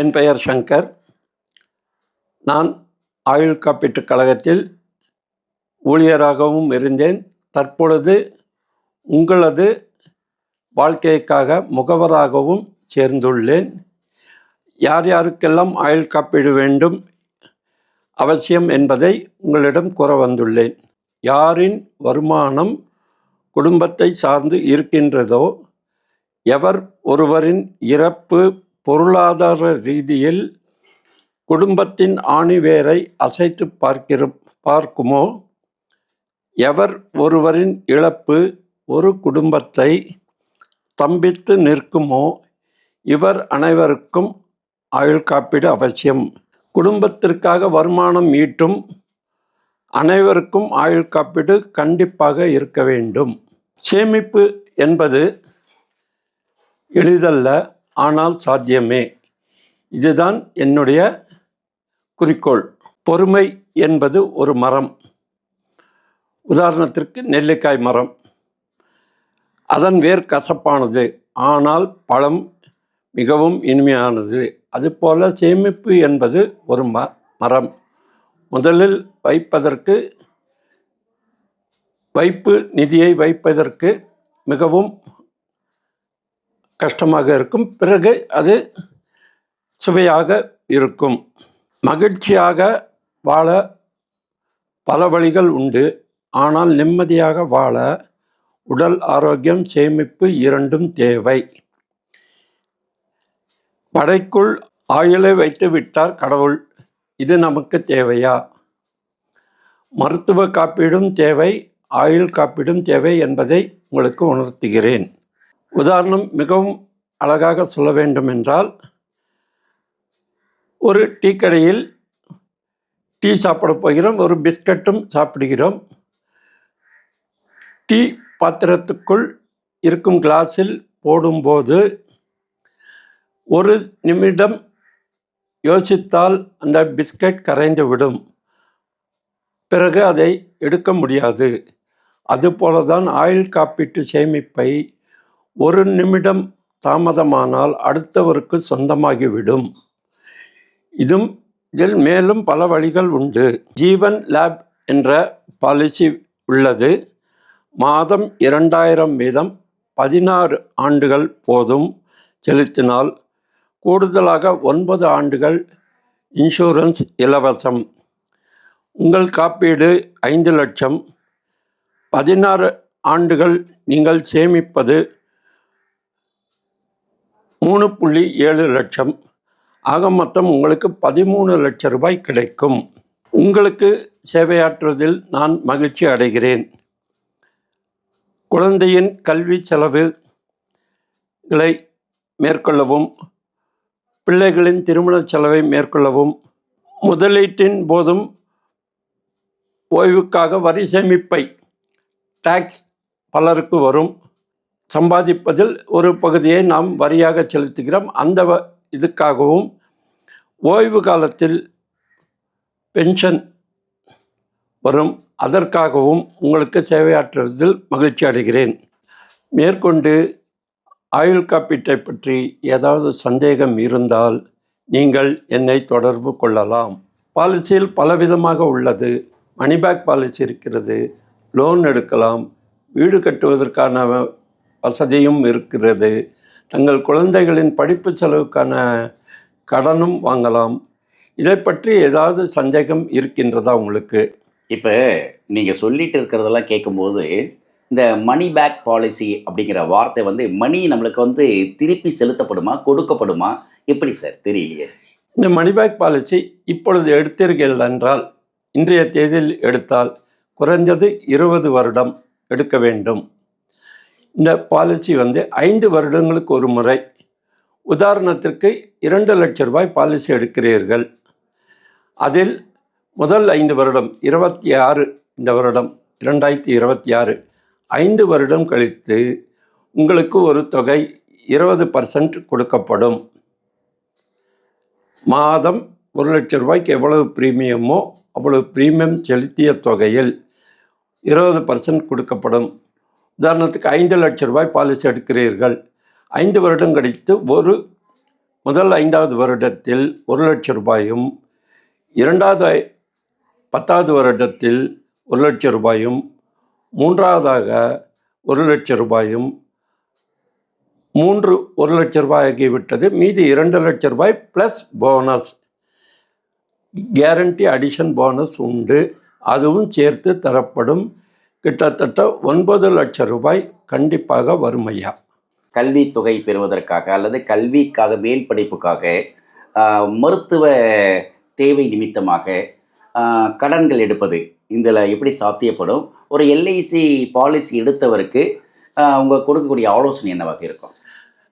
என் பெயர் சங்கர். நான் ஆயுள் காப்பீட்டுக் கழகத்தில் ஊழியராகவும் இருந்தேன். தற்பொழுது உங்களது வாழ்க்கைக்காக முகவராகவும் சேர்ந்துள்ளேன். யார் யாருக்கெல்லாம் ஆயுள் காப்பீடு வேண்டும் அவசியம் என்பதை உங்களிடம் கூற வந்துள்ளேன். யாரின் வருமானம் குடும்பத்தை சார்ந்து இருக்கின்றதோ, எவர் ஒருவரின் இறப்பு பொருளாதார ரீதியில் குடும்பத்தின் ஆணிவேரை அசைத்து பார்க்குமோ, எவர் ஒருவரின் இழப்பு ஒரு குடும்பத்தை ஸ்தம்பித்து நிற்குமோ, இவர் அனைவருக்கும் ஆயுள் காப்பீடு அவசியம். குடும்பத்திற்காக வருமானம் ஈட்டும் அனைவருக்கும் ஆயுள் காப்பீடு கண்டிப்பாக இருக்க வேண்டும். சேமிப்பு என்பது எளிதல்ல, ஆனால் சாத்தியமே. இதுதான் என்னுடைய குறிக்கோள். பொறுமை என்பது ஒரு மரம். உதாரணத்திற்கு நெல்லிக்காய் மரம். அதன் வேர் கசப்பானது, ஆனால் பழம் மிகவும் இனிமையானது. அதுபோல சேமிப்பு என்பது ஒரு மரம். முதலில் வைப்பு நிதியை வைப்பதற்கு மிகவும் கஷ்டமாக இருக்கும். பிறகு அது சுவையாக இருக்கும். மகிழ்ச்சியாக வாழ பல வழிகள் உண்டு. ஆனால் நிம்மதியாக வாழ உடல் ஆரோக்கியம், சேமிப்பு இரண்டும் தேவை. படைக்குள் ஆயுளை வைத்து விட்டார் கடவுள். இது நமக்கு தேவையா? மருத்துவ காப்பீடும் தேவை, ஆயுள் காப்பீடும் தேவை என்பதை உங்களுக்கு உணர்த்துகிறேன். உதாரணம் மிகவும் அழகாக சொல்ல வேண்டும் என்றால், ஒரு டீ கடையில் டீ சாப்பிட போகிறோம். ஒரு பிஸ்கட்டும் சாப்பிடுகிறோம். டீ பாத்திரத்துக்குள் இருக்கும் கிளாஸில் போடும்போது ஒரு நிமிடம் யோசித்தால் அந்த பிஸ்கட் கரைந்து விடும். பிறகு அதை எடுக்க முடியாது. அதுபோலதான் ஆயுள் காப்பீட்டு சேமிப்பை ஒரு நிமிடம் தாமதமானால் அடுத்தவருக்கு சொந்தமாகிவிடும். இதில் மேலும் பல வழிகள் உண்டு. ஜீவன் லேப் என்ற பாலிசி உள்ளது. மாதம் 2000 வீதம் 16 ஆண்டுகள் போதும் செலுத்தினால், கூடுதலாக 9 ஆண்டுகள் இன்சூரன்ஸ் இலவசம். உங்கள் காப்பீடு 5 லட்சம். 16 ஆண்டுகள் நீங்கள் சேமிப்பது 3.7 லட்சம். ஆக மொத்தம் உங்களுக்கு 13 லட்சம் ரூபாய் கிடைக்கும். உங்களுக்கு சேவையாற்றுவதில் நான் மகிழ்ச்சி அடைகிறேன். குழந்தையின் கல்வி செலவுகளை மேற்கொள்ளவும், பிள்ளைகளின் திருமண செலவை மேற்கொள்ளவும், முதலீட்டின் போதும் ஓய்வுக்காக வரி சேமிப்பை, டாக்ஸ் பலருக்கு வரும். சம்பாதிப்பதில் ஒரு பகுதியை நாம் வரியாக செலுத்துகிறோம். அந்த இதுக்காகவும், ஓய்வு காலத்தில் பென்ஷன் வரும், அதற்காகவும் உங்களுக்கு சேவையாற்றுவதில் மகிழ்ச்சி அடைகிறேன். மேற்கொண்டு ஆயுள் காப்பீட்டை பற்றி ஏதாவது சந்தேகம் இருந்தால் நீங்கள் என்னை தொடர்பு கொள்ளலாம். பாலிசியில் பலவிதமாக உள்ளது. மணிபேக் பாலிசி இருக்கிறது. லோன் எடுக்கலாம். வீடு கட்டுவதற்கான வசதியும் இருக்கிறது. தங்கள் குழந்தைகளின் படிப்பு செலவுக்கான கடனும் வாங்கலாம். இதை பற்றி ஏதாவது சந்தேகம் இருக்கின்றதா உங்களுக்கு? இப்போ நீங்கள் சொல்லிட்டு இருக்கிறதெல்லாம் கேட்கும்போது, இந்த மணி பேக் பாலிசி அப்படிங்கிற வார்த்தை மணி நம்மளுக்கு திருப்பி செலுத்தப்படுமா, கொடுக்கப்படுமா, எப்படி சார்? தெரியலையே. இந்த மணி பேக் பாலிசி இப்பொழுது எடுத்தீர்கள் என்றால், இன்றைய தேதியில் எடுத்தால் குறைஞ்சது 20 வருடம் எடுக்க வேண்டும். இந்த பாலிசி 5 வருடங்களுக்கு ஒரு முறை. உதாரணத்திற்கு 2 லட்சம் ரூபாய் பாலிசி எடுக்கிறீர்கள். அதில் முதல் 5 வருடம் 26, இந்த வருடம் 2026, 5 வருடம் கழித்து உங்களுக்கு ஒரு தொகை 20% கொடுக்கப்படும். மாதம் 1 லட்சம் ரூபாய்க்கு எவ்வளவு பிரீமியமோ அவ்வளவு பிரீமியம் செலுத்திய தொகையில் 20% கொடுக்கப்படும். உதாரணத்துக்கு 5 லட்சம் ரூபாய் பாலிசி எடுக்கிறீர்கள். 5 வருடம் கழித்து ஒரு முதல் 5வது வருடத்தில் 1,00,000 ரூபாயும், இரண்டாவது 10வது வருடத்தில் 1,00,000 ரூபாயும், மூன்றாவதாக 1,00,000 ரூபாயும், 1,00,000 ரூபாய் ஆகிவிட்டது. மீதி 2,00,000 ரூபாய் plus bonus, guarantee addition bonus உண்டு. அதுவும் சேர்த்து தரப்படும். கிட்டத்தட்ட 9,00,000 ரூபாய் கண்டிப்பாக வரும் ஐயா. கல்வித்தொகை பெறுவதற்காக அல்லது கல்விக்காக, மேல் படிப்புக்காக, மருத்துவ தேவை நிமித்தமாக கடன்கள் எடுப்பது இதில் எப்படி சாத்தியப்படும்? ஒரு எல்ஐசி பாலிசி எடுத்தவருக்கு உங்கள் கொடுக்கக்கூடிய ஆலோசனை என்னவாக இருக்கும்?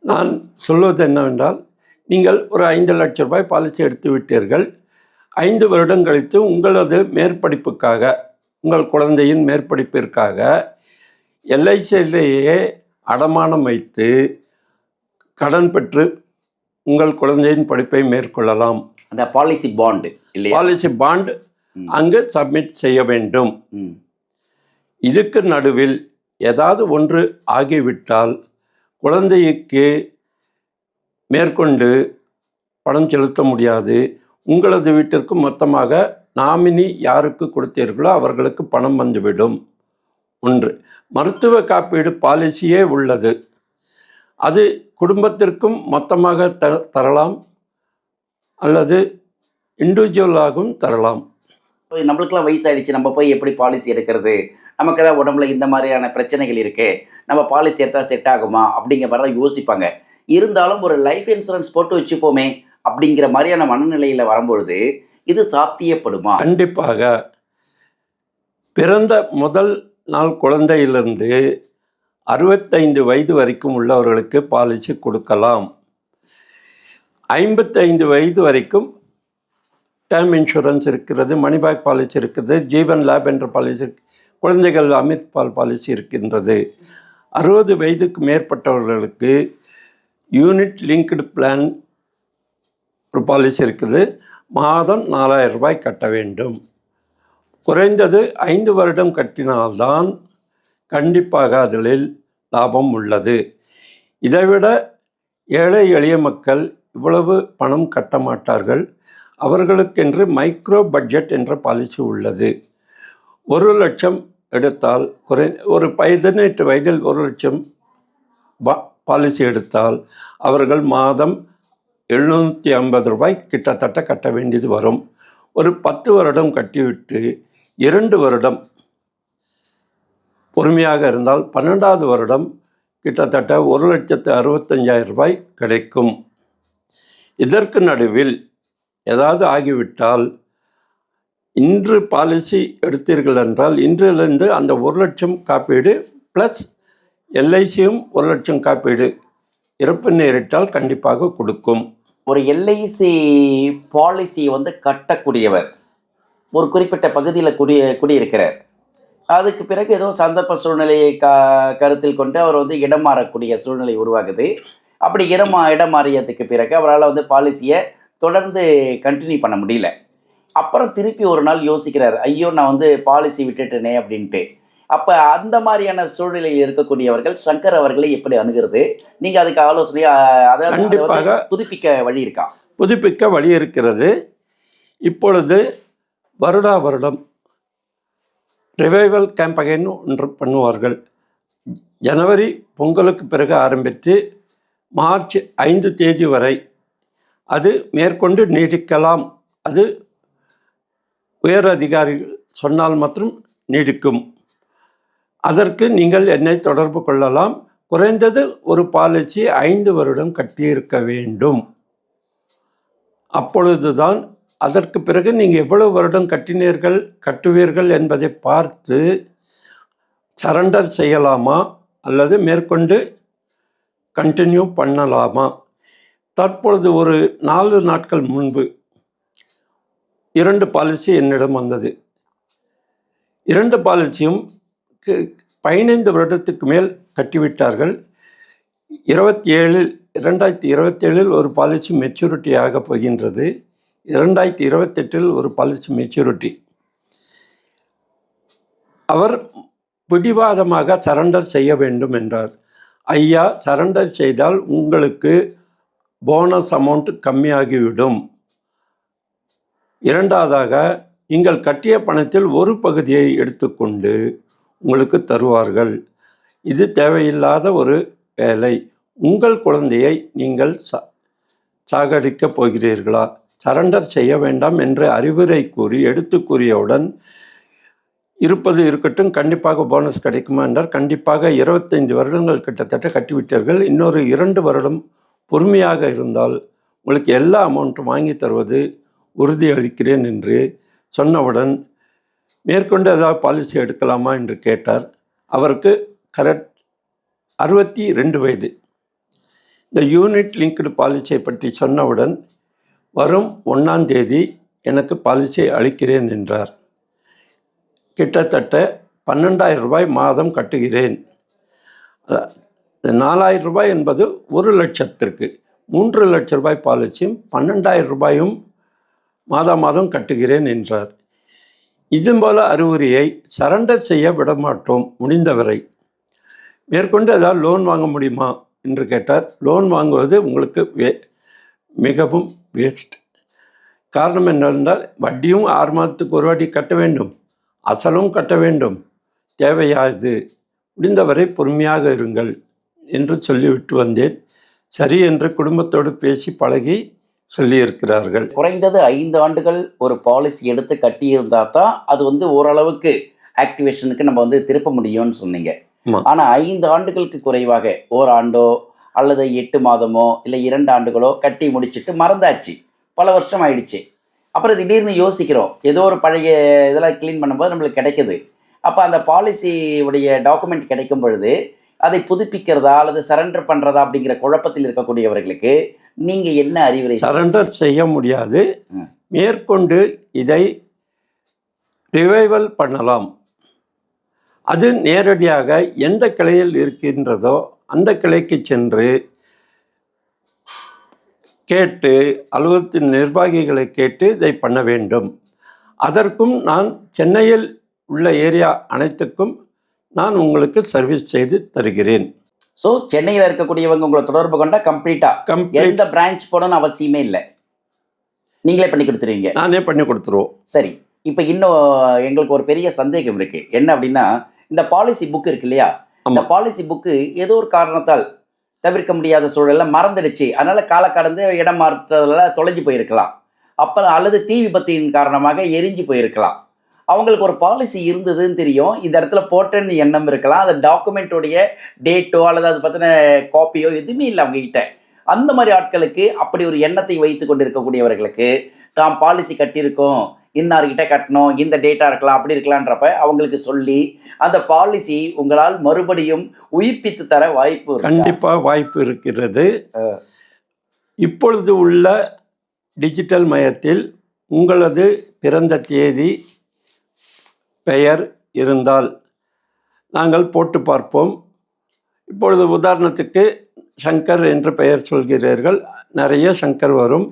நான் சொல்வது என்னவென்றால், நீங்கள் ஒரு 5,00,000 ரூபாய் பாலிசி எடுத்து விட்டீர்கள். 5 வருடம் கழித்து உங்களது மேற்படிப்புக்காக, உங்கள் குழந்தையின் மேற்படிப்பிற்காக எல்ஐசியிலேயே அடமானம் வைத்து கடன் பெற்று உங்கள் குழந்தையின் படிப்பை மேற்கொள்ளலாம். அந்த பாலிசி பாண்டு இல்லையா? பாலிசி பாண்ட் அங்கு சப்மிட் செய்ய வேண்டும். இதுக்கு நடுவில் ஏதாவது ஒன்று ஆகிவிட்டால் குழந்தைக்கு மேற்கொண்டு பணம் செலுத்த முடியாது. உங்களது வீட்டிற்கு மொத்தமாக நாமினி யாருக்கு கொடுத்தீர்களோ அவர்களுக்கு பணம் வந்துவிடும். ஒன்று. மருத்துவ காப்பீடு பாலிசியே உள்ளது. அது குடும்பத்திற்கும் மொத்தமாக தரலாம் அல்லது இண்டிவிஜுவலாகவும் தரலாம். நம்மளுக்கெல்லாம் வயசாகிடுச்சு, நம்ம போய் எப்படி பாலிசி எடுக்கிறது? நமக்கு தான் உடம்புல இந்த மாதிரியான பிரச்சனைகள் இருக்குது, நம்ம பாலிசி எடுத்தால் செட் ஆகுமா அப்படிங்கிற மாதிரிலாம் யோசிப்பாங்க. இருந்தாலும் ஒரு லைஃப் இன்சூரன்ஸ் போட்டு வச்சுப்போமே அப்படிங்கிற மாதிரியான மனநிலையில் வரும்பொழுது இது சாத்தியப்படுமா? கண்டிப்பாக. பிறந்த முதல் நாள் குழந்தையிலிருந்து 65 வயது வரைக்கும் உள்ளவர்களுக்கு பாலிசி கொடுக்கலாம். 55 வயது வரைக்கும் டேர்ம் இன்சூரன்ஸ் இருக்கிறது, மணிபேக் பாலிசி இருக்கிறது, ஜீவன் லேப் என்ற பாலிசி, குழந்தைகள் அமிர்த் பால் பாலிசி இருக்கின்றது. 60 வயதுக்கு மேற்பட்டவர்களுக்கு யூனிட் லிங்க்டு பிளான் ஒரு பாலிசி இருக்குது. மாதம் 4,000 ரூபாய் கட்ட வேண்டும். குறைந்தது 5 வருடம் கட்டினால்தான் கண்டிப்பாக அதில் லாபம் உள்ளது. இதைவிட ஏழை எளிய மக்கள் இவ்வளவு பணம் கட்ட மாட்டார்கள். அவர்களுக்கென்று மைக்ரோ பட்ஜெட் என்ற பாலிசி உள்ளது. 1,00,000 எடுத்தால் ஒரு 18 வயதில் 1,00,000 பாலிசி எடுத்தால் அவர்கள் மாதம் 750 ரூபாய் கிட்டத்தட்ட கட்ட வேண்டியது வரும். ஒரு 10 வருடம் கட்டிவிட்டு 2 வருடம் பொறுமையாக இருந்தால் 12வது வருடம் கிட்டத்தட்ட 1,65,000 ரூபாய் கிடைக்கும். இதற்கு நடுவில் ஏதாவது ஆகிவிட்டால், இன்று பாலிசி எடுத்தீர்கள் என்றால் இன்றிலிருந்து அந்த 1,00,000 காப்பீடு ப்ளஸ் எல்ஐசியும் 1,00,000 காப்பீடு இறப்பு நேரிட்டால் கண்டிப்பாக கொடுக்கும். ஒரு எல்ஐசி பாலிசி கட்டக்கூடியவர் ஒரு குறிப்பிட்ட பகுதியில் குடியிருக்கிறார். அதுக்கு பிறகு ஏதோ சந்தர்ப்ப சூழ்நிலையை கருத்தில் கொண்டு அவர் இடம் மாறக்கூடிய சூழ்நிலை உருவாகுது. அப்படி இடம் மாறியதுக்கு பிறகு அவரால் பாலிசியை தொடர்ந்து கண்டினியூ பண்ண முடியல. அப்புறம் திருப்பி ஒரு நாள் யோசிக்கிறார், ஐயோ நான் பாலிசி விட்டுட்டேனே அப்படின்ட்டு. அப்போ அந்த மாதிரியான சூழ்நிலையில் இருக்கக்கூடியவர்கள் சங்கர் அவர்களை எப்படி அணுகிறது? நீங்கள் அதுக்கு ஆலோசனை, அதாவது புதுப்பிக்க வழி இருக்கா? புதுப்பிக்க வழி இருக்கிறது. இப்பொழுது வருடா வருடம் ரிவைவல் கேம்பெயின் ஒன்று பண்ணுவார்கள். ஜனவரி பொங்கலுக்கு பிறகு ஆரம்பித்து மார்ச் 5 தேதி வரை அது மேற்கொண்டு நீடிக்கலாம். அது உயர் அதிகாரிகள் சொன்னால் மற்றும் நீடிக்கும். அதற்கு நீங்கள் என்னை தொடர்பு கொள்ளலாம். குறைந்தது ஒரு பாலிசி 5 வருடம் கட்டியிருக்க வேண்டும். அப்பொழுதுதான் அதற்கு பிறகு நீங்கள் எவ்வளவு வருடம் கட்டுவீர்கள் என்பதை பார்த்து சரண்டர் செய்யலாமா அல்லது மேற்கொண்டு கண்டினியூ பண்ணலாமா. தற்பொழுது ஒரு 4 நாட்கள் முன்பு 2 பாலிசி என்னிடம் வந்தது. 2 பாலிசியும் 15 வருடத்துக்கு மேல் கட்டிவிட்டார்கள். 2027 ஒரு பாலிசி மெச்சூரிட்டி ஆக போகின்றது. 2028 ஒரு பாலிசி மெச்சூரிட்டி. அவர் பிடிவாதமாக சரண்டர் செய்ய வேண்டும் என்றார். ஐயா, சரண்டர் செய்தால் உங்களுக்கு போனஸ் அமௌண்ட் கம்மியாகிவிடும். இரண்டாவதாக, நீங்கள் கட்டிய பணத்தில் ஒரு பகுதியை எடுத்துக்கொண்டு உங்களுக்கு தருவார்கள். இது தேவையில்லாத ஒரு வேலை. உங்கள் குழந்தையை நீங்கள் சாகடிக்கப் போகிறீர்களா? சரண்டர் செய்ய வேண்டாம் என்று அறிவுரை கூறி எடுத்து கூறியவுடன், இருப்பது இருக்கட்டும், கண்டிப்பாக போனஸ் கிடைக்குமா என்றால், கண்டிப்பாக 25 வருடங்கள் கிட்டத்தட்ட கட்டிவிட்டீர்கள், இன்னொரு 2 வருடம் பொறுமையாக இருந்தால் உங்களுக்கு எல்லா அமௌண்ட்டும் வாங்கி தருவது உறுதியளிக்கிறேன் என்று சொன்னவுடன், மேற்கொண்டு ஏதாவது பாலிசி எடுக்கலாமா என்று கேட்டார். அவருக்கு கரெக்ட் 62 வயது. இந்த யூனிட் லிங்க்டு பாலிசியை பற்றி சொன்னவுடன், வரும் 1ஆம் தேதி எனக்கு பாலிசி அளிக்கிறேன் என்றார். கிட்டத்தட்ட 12,000 ரூபாய் மாதம் கட்டுகிறேன். 4,000 ரூபாய் என்பது 1 லட்சத்திற்கு. 3 லட்ச ரூபாய் பாலிசியும் 12,000 ரூபாயும் மாதம் கட்டுகிறேன் என்றார். இது போல அறிவுரையை சரண்டர் செய்ய விடமாட்டோம் முடிந்தவரை. மேற்கொண்டு ஏதாவது லோன் வாங்க முடியுமா என்று கேட்டார். லோன் வாங்குவது உங்களுக்கு மிகவும் வேஸ்ட். காரணம் என்னவென்றால், வட்டியும் 6 மாதத்துக்கு ஒரு வாட்டி கட்ட வேண்டும், அசலும் கட்ட வேண்டும். தேவையாது, முடிந்தவரை பொறுமையாக இருங்கள் என்று சொல்லிவிட்டு வந்தேன். சரி என்று குடும்பத்தோடு பேசி பழகி சொல்லியிருக்கிறார்கள். குறைந்தது 5 ஆண்டுகள் ஒரு பாலிசி எடுத்து கட்டியிருந்தா தான் அது வந்து ஓரளவுக்கு ஆக்டிவேஷனுக்கு நம்ம வந்து திருப்ப முடியும்னு சொன்னீங்க. ஆனால் 5 ஆண்டுகளுக்கு குறைவாக ஓராண்டோ அல்லது 8 மாதமோ இல்லை 2 ஆண்டுகளோ கட்டி முடிச்சுட்டு மறந்தாச்சு, பல வருஷம் ஆயிடுச்சு. அப்புறம் திடீர்னு யோசிக்கிறோம், ஏதோ ஒரு பழைய இதெல்லாம் க்ளீன் பண்ணும்போது நம்மளுக்கு கிடைக்குது. அப்போ அந்த பாலிசியுடைய டாக்குமெண்ட் கிடைக்கும் பொழுது அதை புதுப்பிக்கிறதா அல்லது சரண்டர் பண்ணுறதா அப்படிங்கிற குழப்பத்தில் இருக்கக்கூடியவர்களுக்கு நீங்கள் என்ன அறிவுரை? சரண்டர் செய்ய முடியாது. மேற்கொண்டு இதை ரிவைவல் பண்ணலாம். அது நேரடியாக எந்த கிளையில் இருக்கின்றதோ அந்த கிளைக்கு சென்று கேட்டு, அலுவலகத்தின் நிர்வாகிகளை கேட்டு இதை பண்ண வேண்டும். அதற்கும் நான் சென்னையில் உள்ள ஏரியா அனைத்துக்கும் நான் உங்களுக்கு சர்வீஸ் செய்து தருகிறேன். ஸோ சென்னையில் இருக்கக்கூடியவங்க உங்களை தொடர்பு கொண்டால் கம்ப்ளீட்டாக எந்த பிரான்ச் போடணும்னு அவசியமே இல்லை, நீங்களே பண்ணி கொடுத்துருவீங்க? நானே பண்ணி கொடுத்துருவோம். சரி, இப்போ இன்னும் எங்களுக்கு ஒரு பெரிய சந்தேகம் இருக்குது. என்ன அப்படின்னா, இந்த பாலிசி புக் இருக்கு இல்லையா, இந்த பாலிசி புக்கு ஏதோ ஒரு காரணத்தால் தவிர்க்க முடியாத சூழலில் மறந்துடுச்சு, அதனால் கால கடந்து இடம் மாற்றதில் தொலைஞ்சு போயிருக்கலாம், அப்போ அல்லது தீ விபத்தின் காரணமாக எரிஞ்சு போயிருக்கலாம். அவங்களுக்கு ஒரு பாலிசி இருந்ததுன்னு தெரியும், இந்த இடத்துல போட்டேன்னு எண்ணம் இருக்கலாம், அந்த டாக்குமெண்ட்டுடைய டேட்டோ அல்லது அது பற்றின காப்பியோ எதுவுமே இல்லை அவங்ககிட்ட. அந்த மாதிரி ஆட்களுக்கு, அப்படி ஒரு எண்ணத்தை வைத்து கொண்டு இருக்கக்கூடியவர்களுக்கு, தாம் பாலிசி கட்டியிருக்கோம், இன்னார்கிட்ட கட்டணும், இந்த டேட்டா இருக்கலாம், அப்படி இருக்கலான்றப்ப அவங்களுக்கு சொல்லி அந்த பாலிசி உங்களால் மறுபடியும் உயிர்ப்பித்து தர வாய்ப்பு? கண்டிப்பாக வாய்ப்பு இருக்கிறது. இப்பொழுது உள்ள டிஜிட்டல் மயத்தில் உங்களது பிறந்த தேதி, பெயர் இருந்தால் நாங்கள் போட்டு பார்ப்போம். இப்பொழுது உதாரணத்துக்கு சங்கர் என்று பெயர் சொல்கிறீர்கள், நிறைய சங்கர் வரும்.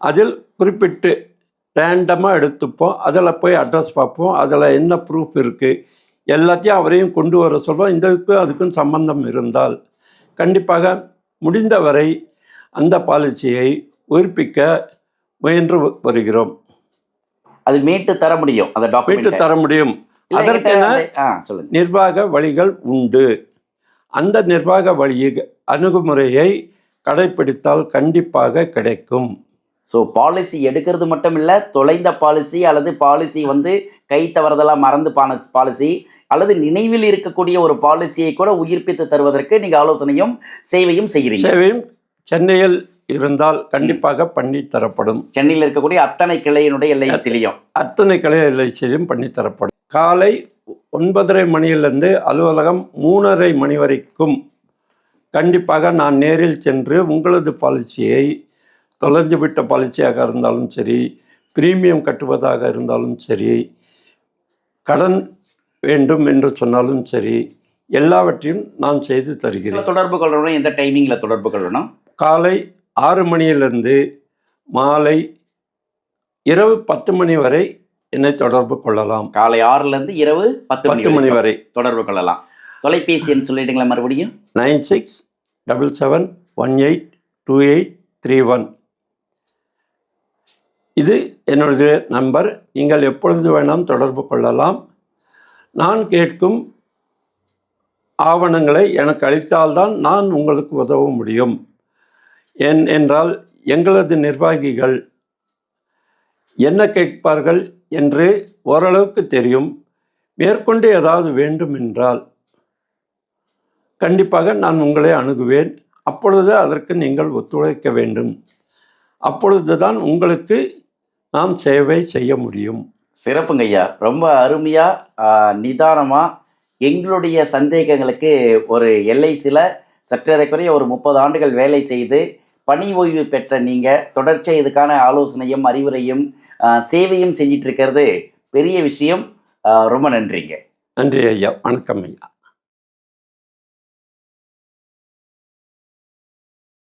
அதில் குறிப்பிட்டு ரேண்டமாக எடுத்துப்போம், அதில் போய் அட்ரஸ் பார்ப்போம், அதில் என்ன ப்ரூஃப் இருக்குது எல்லாத்தையும் அவரையும் கொண்டு வர சொல்வோம். இதுக்கும் அதுக்கும் சம்பந்தம் இருந்தால் கண்டிப்பாக முடிந்தவரை அந்த பாலிசியை உயிர்ப்பிக்க முயன்று வருகிறோம். அது மீட்டு தர முடியும், அந்த டாக்குமெண்ட் தர முடியும். அதற்கென நிர்வாக வழிகள் உண்டு. அந்த நிர்வாக வழி அணுகுமுறையை கடைப்பிடித்தால் கண்டிப்பாக கிடைக்கும். ஸோ பாலிசி எடுக்கிறது மட்டும் இல்லை, தொலைந்த பாலிசி அல்லது பாலிசி வந்து கை தவறுதலாக மறந்து பாலிசி அல்லது நினைவில் இருக்கக்கூடிய ஒரு பாலிசியை கூட உயிர்ப்பித்து தருவதற்கு நீங்கள் ஆலோசனையும் சேவையும் செய்கிறீங்க. சேவையும் சென்னையில் இருந்தால் கண்டிப்பாக பண்ணி தரப்படும். சென்னையில் இருக்கக்கூடிய அத்தனை கிளையினுடைய எல்ஐசிலையும் அத்தனை கிளை எல்ஐசிலையும் பண்ணி தரப்படும். காலை 9:30 மணியிலிருந்து அலுவலகம் 3:30 மணி வரைக்கும் கண்டிப்பாக நான் நேரில் சென்று உங்களது பாலிசியை, தொலைஞ்சு விட்ட பாலிசியாக இருந்தாலும் சரி, பிரீமியம் கட்டுவதாக இருந்தாலும் சரி, கடன் வேண்டும் என்று சொன்னாலும் சரி, எல்லாவற்றையும் நான் செய்து தருகிறேன். தொடர்பு கொள்ளணும், எந்த டைமிங்கில் தொடர்பு கொள்ளணும்? காலை 6 மணியிலிருந்து மாலை இரவு 10 மணி வரை என்னை தொடர்பு கொள்ளலாம். காலை 6லேருந்து இரவு 10 மணி வரை தொடர்பு கொள்ளலாம். தொலைபேசி எண் சொல்லிடுங்களா மறுபடியும்? 96771828 96731 இது என்னுடைய நம்பர். நீங்கள் எப்பொழுது வேணாம் தொடர்பு கொள்ளலாம். நான் கேட்கும் ஆவணங்களை எனக்கு அளித்தால்தான் நான் உங்களுக்கு உதவ முடியும். என்றால் எங்களது நிர்வாகிகள் என்ன கேட்பார்கள் என்று ஓரளவுக்கு தெரியும். மேற்கொண்டு ஏதாவது வேண்டும் என்றால் கண்டிப்பாக நான் உங்களை அணுகுவேன். அப்பொழுது அதற்கு நீங்கள் ஒத்துழைக்க வேண்டும். அப்பொழுது தான் உங்களுக்கு நாம் சேவை செய்ய முடியும். சிறப்புங்க ஐயா. ரொம்ப அருமையாக நிதானமாக எங்களுடைய சந்தேகங்களுக்கு ஒரு எல்ஐசியில் சற்றேறக்குறைய ஒரு 30 ஆண்டுகள் வேலை செய்து பணி ஓய்வு பெற்ற நீங்கள் தொடர்ச்சியாக இதுக்கான ஆலோசனையும் அறிவுரையும் சேவையும் செஞ்சிட்டு இருக்கிறது பெரிய விஷயம். ரொம்ப நன்றிங்க. நன்றி ஐயா. வணக்கம் ஐயா.